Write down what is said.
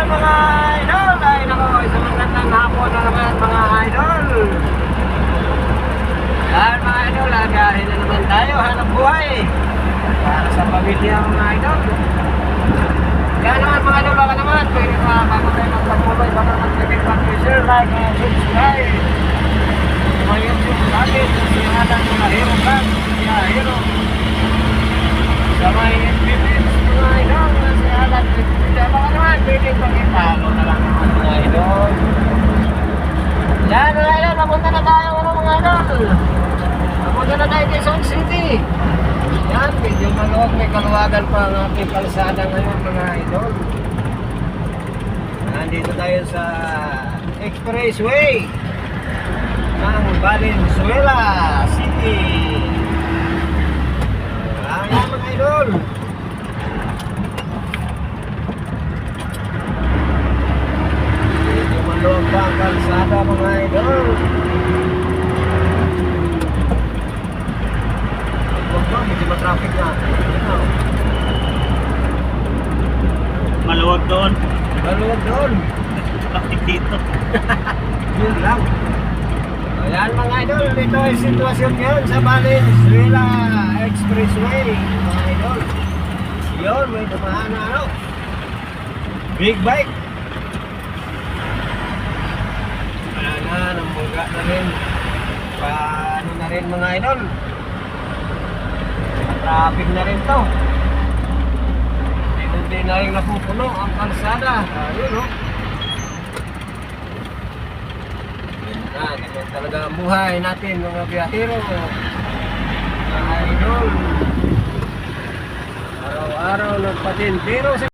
mga idol, ay nako, isang magandang hapon na naman mga idol. Yan mga idol, agahin na naman tayo, hanap buhay para sa pamilya mga idol. Yan naman mga idol, baka naman pwede mga bago tayo magpatuloy, baka mag-click share, like, and subscribe sa mga YouTube natin, sa sinangan mga hero vlog, mga hero sa mga FBPs mga idol, na sinangan baka naman pwede pag-ipalo na lang mga idol. Yan mga idol, napunta na tayo mga idol, napunta na tayo Quezon City. Yan, medyo maluwag, may kaluwagan pa ang ating kalsada ngayon mga idol. Nandito tayo sa expressway ng Valenzuela City. Ayan mga idol, medyo maluwag pa ang kalsada mga idol. Medyo matraffic na. Maluwag doon. Maluwag doon. Traffic dito. Yun lang. Ayan mga idol, ito ay sitwasyon ngayon sa Valenzuela Expressway mga idol. Yun, may dumaan na ano, big bike. Wala na, namulga na rin. Paano na rin mga idol, traffic na rin to. Hindi na rin napupuno ang kalsada. Ayun o. Ganyan talaga ang buhay natin mga biyahero, mga idol. Araw-araw nagpatin pero